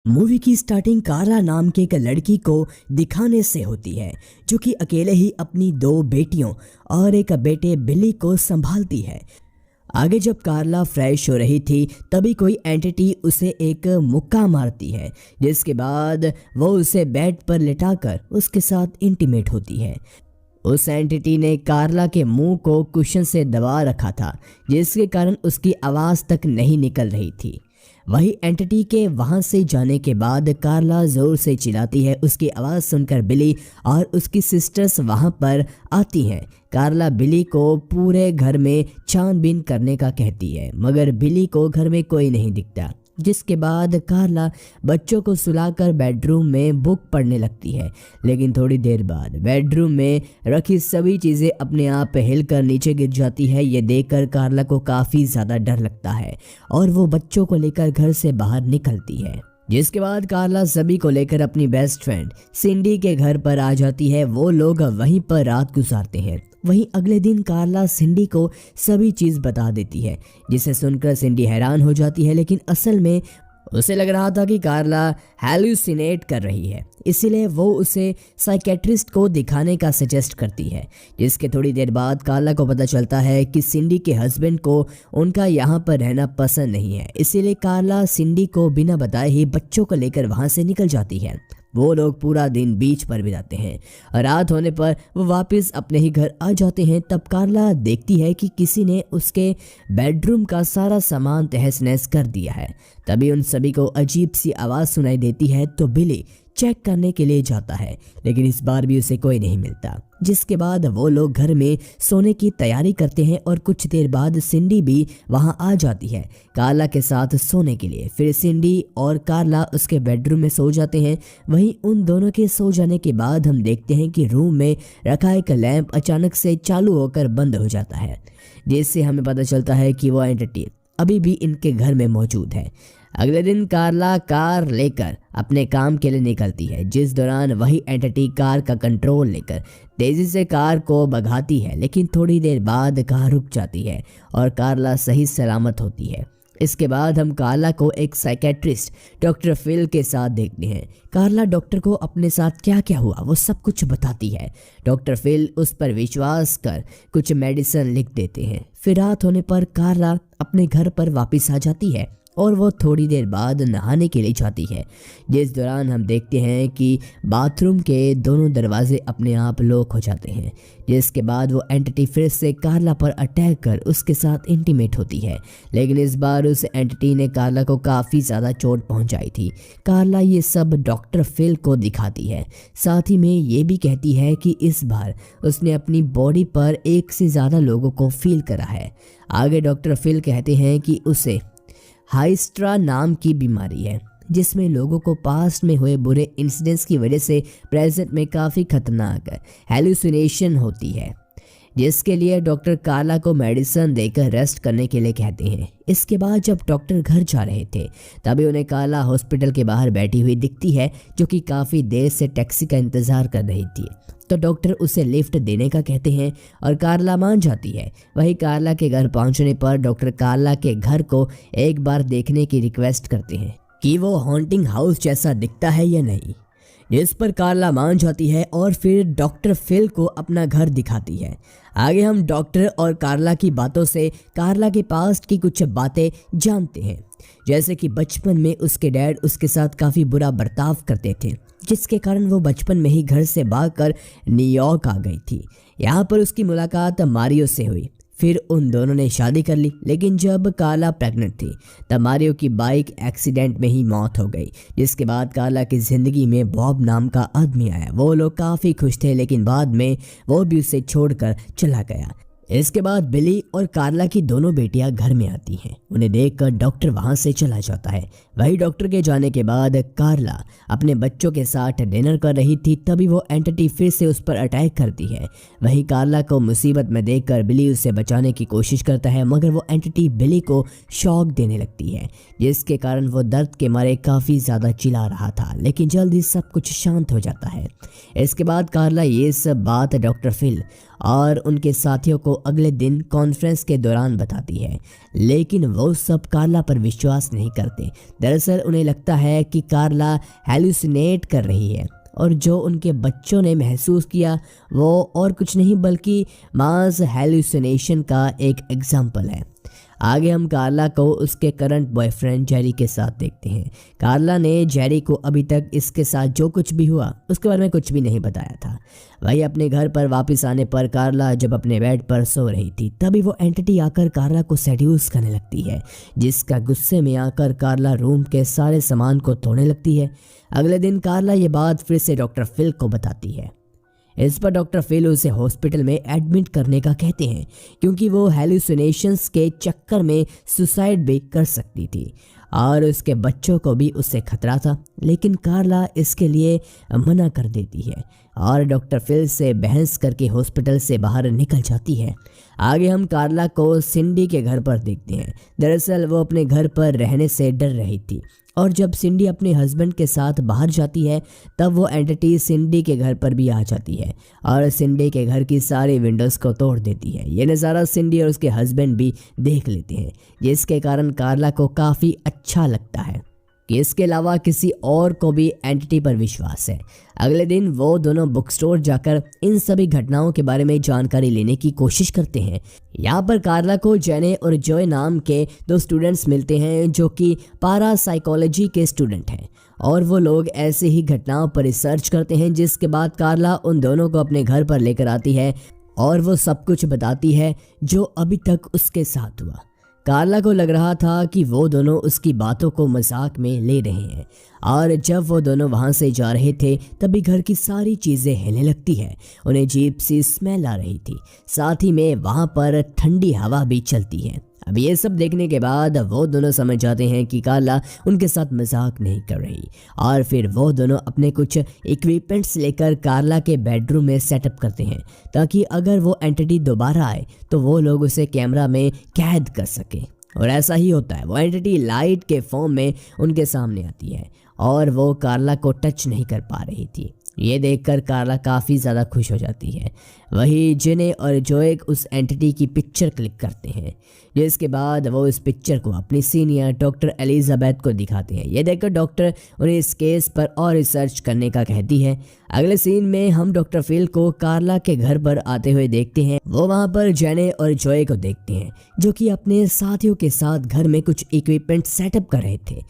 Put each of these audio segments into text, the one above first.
Movie की starting कार्ला नाम के एक लड़की को दिखाने से होती है जो कि अकेले ही अपनी दो बेटियों और एक बेटे बिली को संभालती है। आगे जब कार्ला फ्रेश हो रही थी तभी कोई एंटिटी उसे एक मुक्का मारती है, जिसके बाद वो उसे बेड पर लिटाकर उसके साथ इंटीमेट होती है। उस एंटिटी ने कार्ला के मुंह को कुशन से दबा रखा था, जिसके कारण उसकी आवाज़ तक नहीं निकल रही थी। वही एंटिटी के वहां से जाने के बाद कार्ला जोर से चिल्लाती है। उसकी आवाज़ सुनकर बिली और उसकी सिस्टर्स वहां पर आती हैं। कार्ला बिली को पूरे घर में छानबीन करने का कहती है, मगर बिली को घर में कोई नहीं दिखता। जिसके बाद कार्ला बच्चों को सुलाकर बेडरूम में बुक पढ़ने लगती है, लेकिन थोड़ी देर बाद बेडरूम में रखी सभी चीज़ें अपने आप हिलकर नीचे गिर जाती है। ये देखकर कार्ला को काफ़ी ज़्यादा डर लगता है और वो बच्चों को लेकर घर से बाहर निकलती है। जिसके बाद कार्ला सभी को लेकर अपनी बेस्ट फ्रेंड सिंडी के घर पर आ जाती है। वो लोग वहीं पर रात गुजारते हैं। वहीं अगले दिन कार्ला सिंडी को सभी चीज़ बता देती है, जिसे सुनकर सिंडी हैरान हो जाती है, लेकिन असल में उसे लग रहा था कि कार्ला हैलुसिनेट कर रही है, इसीलिए वो उसे साइकेट्रिस्ट को दिखाने का सजेस्ट करती है। जिसके थोड़ी देर बाद कार्ला को पता चलता है कि सिंडी के हस्बैंड को उनका यहाँ पर रहना पसंद नहीं है, इसीलिए कार्ला सिंडी को बिना बताए ही बच्चों को लेकर वहाँ से निकल जाती है। वो लोग पूरा दिन बीच पर बिताते हैं और रात होने पर वो वापस अपने ही घर आ जाते हैं। तब कार्ला देखती है कि किसी ने उसके बेडरूम का सारा सामान तहस नहस कर दिया है। तभी उन सभी को अजीब सी आवाज़ सुनाई देती है, तो बिली चेक करने के लिए जाता है, लेकिन इस बार भी उसे कोई नहीं मिलता। जिसके बाद वो लोग घर में सोने की तैयारी करते हैं और कुछ देर बाद सिंडी भी वहां आ जाती है कार्ला के साथ सोने के लिए। फिर सिंडी और कार्ला उसके बेडरूम में सो जाते हैं। वहीं उन दोनों के सो जाने के बाद हम देखते हैं कि रूम में रखा एक लैंप अचानक से चालू होकर बंद हो जाता है, जिससे हमें पता चलता है कि वो एंटिटी अभी भी इनके घर में मौजूद है। अगले दिन कार्ला कार लेकर अपने काम के लिए निकलती है, जिस दौरान वही एंटिटी कार का कंट्रोल लेकर तेजी से कार को भगाती है, लेकिन थोड़ी देर बाद कार रुक जाती है और कार्ला सही सलामत होती है। इसके बाद हम कार्ला को एक साइकेट्रिस्ट डॉक्टर फिल के साथ देखते हैं। कार्ला डॉक्टर को अपने साथ क्या क्या हुआ वो सब कुछ बताती है। डॉक्टर फिल उस पर विश्वास कर कुछ मेडिसिन लिख देते हैं। फिर रात होने पर कार्ला अपने घर पर वापस आ जाती है और वो थोड़ी देर बाद नहाने के लिए जाती है, जिस दौरान हम देखते हैं कि बाथरूम के दोनों दरवाजे अपने आप लॉक हो जाते हैं। जिसके बाद वो एंटिटी फिर से कार्ला पर अटैक कर उसके साथ इंटीमेट होती है, लेकिन इस बार उस एंटिटी ने कार्ला को काफ़ी ज़्यादा चोट पहुंचाई थी। कार्ला ये सब डॉक्टर फिल को दिखाती है, साथ ही में ये भी कहती है कि इस बार उसने अपनी बॉडी पर एक से ज़्यादा लोगों को फील करा है। आगे डॉक्टर फिल कहते हैं कि उसे हाइस्ट्रा नाम की बीमारी है, जिसमें लोगों को पास्ट में हुए बुरे इंसिडेंट्स की वजह से प्रेजेंट में काफ़ी खतरनाक हेलुसिनेशन होती है, जिसके लिए डॉक्टर कार्ला को मेडिसिन देकर रेस्ट करने के लिए कहते हैं। इसके बाद जब डॉक्टर घर जा रहे थे तभी उन्हें कार्ला हॉस्पिटल के बाहर बैठी हुई दिखती है, जो कि काफ़ी देर से टैक्सी का इंतज़ार कर रही थी। तो डॉक्टर उसे लिफ्ट देने का कहते हैं और कार्ला मान जाती है। वहीं कार्ला के घर पहुंचने पर डॉक्टर कार्ला के घर को एक बार देखने की रिक्वेस्ट करते हैं कि वो हॉन्टिंग हाउस जैसा दिखता है या नहीं, जिस पर कार्ला मान जाती है और फिर डॉक्टर फिल को अपना घर दिखाती है। आगे हम डॉक्टर और कार्ला की बातों से कार्ला के पास्ट की कुछ बातें जानते हैं, जैसे कि बचपन में उसके डैड उसके साथ काफ़ी बुरा बर्ताव करते थे, जिसके कारण वो बचपन में ही घर से भागकर न्यूयॉर्क आ गई थी। यहाँ पर उसकी मुलाकात मारियो से हुई। फिर उन दोनों ने शादी कर ली, लेकिन जब कार्ला प्रेग्नेंट थी तब मारियो की बाइक एक्सीडेंट में ही मौत हो गई। जिसके बाद कार्ला की ज़िंदगी में बॉब नाम का आदमी आया। वो लोग काफ़ी खुश थे, लेकिन बाद में वो भी उसे छोड़कर चला गया। इसके बाद बिली और कार्ला की दोनों बेटियां घर में आती हैं। उन्हें देखकर डॉक्टर वहां से चला जाता है। वही डॉक्टर के जाने के बाद कार्ला अपने बच्चों के साथ डिनर कर रही थी, तभी वो एंटिटी फिर से उस पर अटैक करती है। वही कार्ला को मुसीबत में देखकर बिली उसे बचाने की कोशिश करता है, मगर वो एंटिटी बिली को शॉक देने लगती है, जिसके कारण वो दर्द के मारे काफ़ी ज़्यादा चिल्ला रहा था, लेकिन जल्द ही सब कुछ शांत हो जाता है। इसके बाद कार्ला ये सब बात डॉक्टर फिल और उनके साथियों को अगले दिन कॉन्फ्रेंस के दौरान बताती है। लेकिन वो सब कार्ला पर विश्वास नहीं करते। दरअसल उन्हें लगता है कि कार्ला हैलुसिनेट कर रही है और जो उनके बच्चों ने महसूस किया वो और कुछ नहीं बल्कि मास हैलुसिनेशन का एक एग्जाम्पल है। आगे हम कार्ला को उसके करंट बॉयफ्रेंड जेरी के साथ देखते हैं। कार्ला ने जेरी को अभी तक इसके साथ जो कुछ भी हुआ उसके बारे में कुछ भी नहीं बताया था। वही अपने घर पर वापस आने पर कार्ला जब अपने बेड पर सो रही थी तभी वो एंटिटी आकर कार्ला को सेड्यूस करने लगती है, जिसका गुस्से में आकर कार्ला रूम के सारे सामान को तोड़ने लगती है। अगले दिन कार्ला ये बात फिर से डॉक्टर फिल को बताती है। इस पर डॉक्टर फिल उसे हॉस्पिटल में एडमिट करने का कहते हैं क्योंकि वो हैलुसिनेशंस के चक्कर में सुसाइड भी कर सकती थी और उसके बच्चों को भी उससे खतरा था। लेकिन कार्ला इसके लिए मना कर देती है और डॉक्टर फिल से बहस करके हॉस्पिटल से बाहर निकल जाती है। आगे हम कार्ला को सिंडी के घर पर देखते हैं। दरअसल वो अपने घर पर रहने से डर रही थी और जब सिंडी अपने हस्बैंड के साथ बाहर जाती है तब वो एंटिटी सिंडी के घर पर भी आ जाती है और सिंडी के घर की सारी विंडोज़ को तोड़ देती है। ये नज़ारा सिंडी और उसके हस्बैंड भी देख लेते हैं, जिसके कारण कार्ला को काफ़ी अच्छा लगता है कि इसके अलावा किसी और को भी एंटिटी पर विश्वास है। अगले दिन वो दोनों बुक स्टोर जाकर इन सभी घटनाओं के बारे में जानकारी लेने की कोशिश करते हैं। यहाँ पर कार्ला को जेने और जॉय नाम के दो स्टूडेंट्स मिलते हैं जो कि पारा साइकोलॉजी के स्टूडेंट हैं और वो लोग ऐसे ही घटनाओं पर रिसर्च करते हैं, जिसके बाद कार्ला उन दोनों को अपने घर पर लेकर आती है और वो सब कुछ बताती है जो अभी तक उसके साथ हुआ। कार्ला को लग रहा था कि वो दोनों उसकी बातों को मजाक में ले रहे हैं और जब वो दोनों वहाँ से जा रहे थे तभी घर की सारी चीज़ें हिलने लगती है। उन्हें अजीब सी स्मेल आ रही थी, साथ ही में वहाँ पर ठंडी हवा भी चलती है। अब ये सब देखने के बाद वो दोनों समझ जाते हैं कि कार्ला उनके साथ मजाक नहीं कर रही और फिर वो दोनों अपने कुछ इक्विपमेंट्स लेकर कार्ला के बेडरूम में सेटअप करते हैं ताकि अगर वो एंटिटी दोबारा आए तो वो लोग उसे कैमरा में कैद कर सकें। और ऐसा ही होता है। वो एंटिटी लाइट के फॉर्म में उनके सामने आती है और वो कार्ला को टच नहीं कर पा रही थी। ये देखकर कार्ला काफ़ी ज़्यादा खुश हो जाती है। वही जिने और जोए उस एंटिटी की पिक्चर क्लिक करते हैं, जिसके बाद वो इस पिक्चर को अपनी सीनियर डॉक्टर एलिजाबेथ को दिखाते हैं। ये देखकर डॉक्टर उन्हें इस केस पर और रिसर्च करने का कहती है। अगले सीन में हम डॉक्टर फिल को कार्ला के घर पर आते हुए देखते हैं। वो वहाँ पर जेने और जोए को देखते हैं जो कि अपने साथियों के साथ घर में कुछ इक्विपमेंट सेटअप कर रहे थे।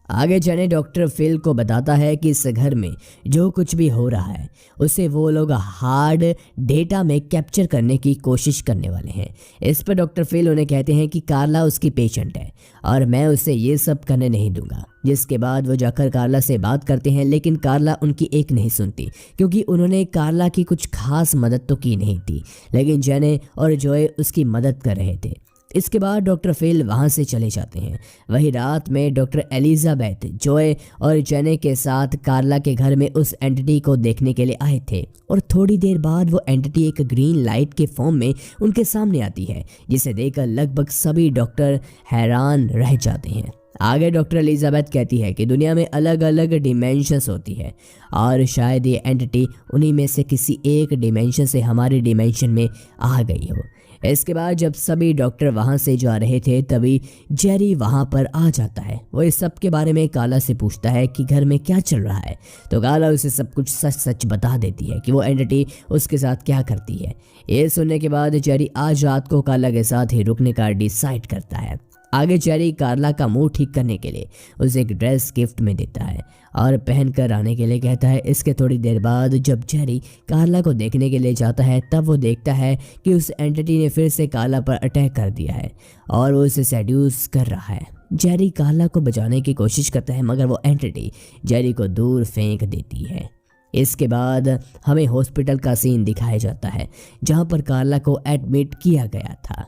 आगे जेने डॉक्टर फिल को बताता है कि इस घर में जो कुछ भी हो रहा है उसे वो लोग हार्ड डेटा में कैप्चर करने की कोशिश करने वाले हैं। इस पर डॉक्टर फिल उन्हें कहते हैं कि कार्ला उसकी पेशेंट है और मैं उसे ये सब करने नहीं दूंगा। जिसके बाद वो जाकर कार्ला से बात करते हैं, लेकिन कार्ला उनकी एक नहीं सुनती क्योंकि उन्होंने कार्ला की कुछ खास मदद तो की नहीं थी, लेकिन जेने और जोए उसकी मदद कर रहे थे। इसके बाद डॉक्टर फिल वहाँ से चले जाते हैं। वही रात में डॉक्टर एलिजाबेथ जोए और जेने के साथ कार्ला के घर में उस एंटिटी को देखने के लिए आए थे और थोड़ी देर बाद वो एंटिटी एक ग्रीन लाइट के फॉर्म में उनके सामने आती है, जिसे देखकर लगभग सभी डॉक्टर हैरान रह जाते हैं। आगे डॉक्टर एलिजाबेथ कहती है कि दुनिया में अलग अलग डिमेंशंस होती है और शायद ये एंटिटी उन्हीं में से किसी एक डिमेंशन से हमारे डिमेंशन में आ गई हो। इसके बाद जब सभी डॉक्टर वहाँ से जा रहे थे तभी जेरी वहाँ पर आ जाता है। वो इस सब के बारे में कार्ला से पूछता है कि घर में क्या चल रहा है, तो कार्ला उसे सब कुछ सच सच बता देती है कि वो एंटिटी उसके साथ क्या करती है। ये सुनने के बाद जेरी आज रात को कार्ला के साथ ही रुकने का डिसाइड करता है। आगे जेरी कार्ला का मुंह ठीक करने के लिए उसे एक ड्रेस गिफ्ट में देता है और पहन कर आने के लिए कहता है। इसके थोड़ी देर बाद जब जेरी कार्ला को देखने के लिए जाता है तब वो देखता है कि उस एंटिटी ने फिर से कार्ला पर अटैक कर दिया है और वो उसे सेड्यूस कर रहा है। जेरी कार्ला को बचाने की कोशिश करता है मगर वो एंटिटी जेरी को दूर फेंक देती है। इसके बाद हमें हॉस्पिटल का सीन दिखाया जाता है जहाँ पर कार्ला को एडमिट किया गया था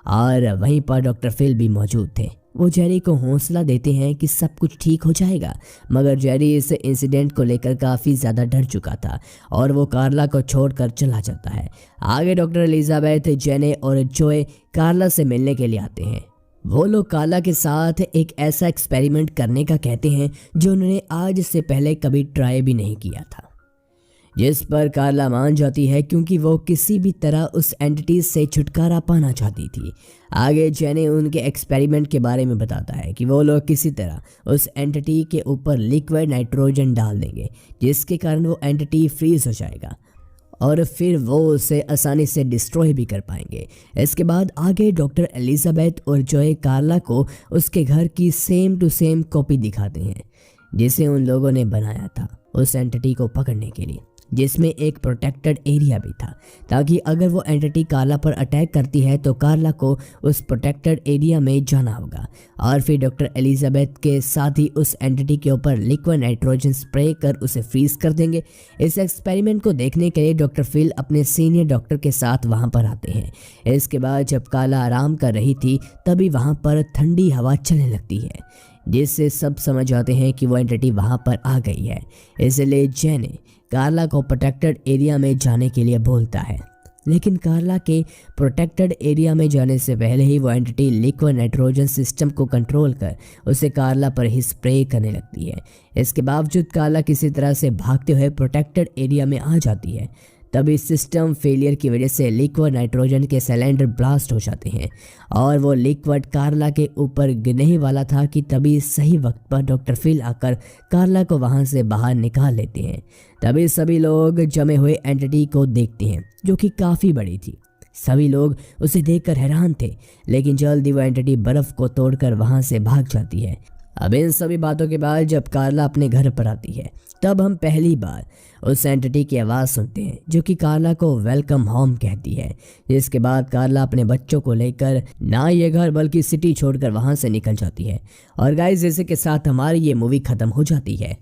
और वहीं पर डॉक्टर फिल भी मौजूद थे। वो जेरी को हौसला देते हैं कि सब कुछ ठीक हो जाएगा, मगर जेरी इस इंसिडेंट को लेकर काफ़ी ज़्यादा डर चुका था और वो कार्ला को छोड़कर चला जाता है। आगे डॉक्टर एलिजाबेथ, जेने और जोए कार्ला से मिलने के लिए आते हैं। वो लोग कार्ला के साथ एक ऐसा एक्सपेरिमेंट करने का कहते हैं जो उन्होंने आज से पहले कभी ट्राई भी नहीं किया था। जिस पर कार्ला मान जाती है क्योंकि वो किसी भी तरह उस एंटिटी से छुटकारा पाना चाहती थी। आगे जेने उनके एक्सपेरिमेंट के बारे में बताता है कि वो लोग किसी तरह उस एंटिटी के ऊपर लिक्विड नाइट्रोजन डाल देंगे, जिसके कारण वो एंटिटी फ्रीज हो जाएगा और फिर वो उसे आसानी से डिस्ट्रॉय भी कर पाएंगे। इसके बाद आगे डॉक्टर एलिजाबेथ और जॉय कार्ला को उसके घर की सेम टू सेम कॉपी दिखाते हैं जिसे उन लोगों ने बनाया था उस एंटिटी को पकड़ने के लिए, जिसमें एक प्रोटेक्टेड एरिया भी था ताकि अगर वो एंटिटी कार्ला पर अटैक करती है तो कार्ला को उस प्रोटेक्टेड एरिया में जाना होगा और फिर डॉक्टर एलिजाबेथ के साथ ही उस एंटिटी के ऊपर लिक्विड नाइट्रोजन स्प्रे कर उसे फ्रीज कर देंगे। इस एक्सपेरिमेंट को देखने के लिए डॉक्टर फिल अपने सीनियर डॉक्टर के साथ वहां पर आते हैं। इसके बाद जब कार्ला आराम कर रही थी तभी वहां पर ठंडी हवा चलने लगती है, जिससे सब समझ जाते हैं कि वो एंटिटी वहां पर आ गई है। इसलिए जेने कार्ला को प्रोटेक्टेड एरिया में जाने के लिए बोलता है, लेकिन कार्ला के प्रोटेक्टेड एरिया में जाने से पहले ही वो एंटिटी लिक्विड नाइट्रोजन सिस्टम को कंट्रोल कर उसे कार्ला पर ही स्प्रे करने लगती है। इसके बावजूद कार्ला किसी तरह से भागते हुए प्रोटेक्टेड एरिया में आ जाती है। तभी सिस्टम फेलियर की वजह से लिक्विड नाइट्रोजन के सिलेंडर ब्लास्ट हो जाते हैं और वो लिक्विड कार्ला के ऊपर गिरने ही वाला था कि तभी सही वक्त पर डॉक्टर फिल आकर कार्ला को वहां से बाहर निकाल लेते हैं। तभी सभी लोग जमे हुए एंटिटी को देखते हैं जो कि काफ़ी बड़ी थी। सभी लोग उसे देखकर हैरान थे, लेकिन जल्दी वो एंटिटी बर्फ को तोड़कर वहां से भाग जाती है। अब इन सभी बातों के बाद जब कार्ला अपने घर पर आती है तब हम पहली बार उस एंटिटी की आवाज़ सुनते हैं जो कि कार्ला को वेलकम होम कहती है। जिसके बाद कार्ला अपने बच्चों को लेकर ना ये घर बल्कि सिटी छोड़कर वहां से निकल जाती है। और गाइस, इसी के साथ हमारी ये मूवी ख़त्म हो जाती है।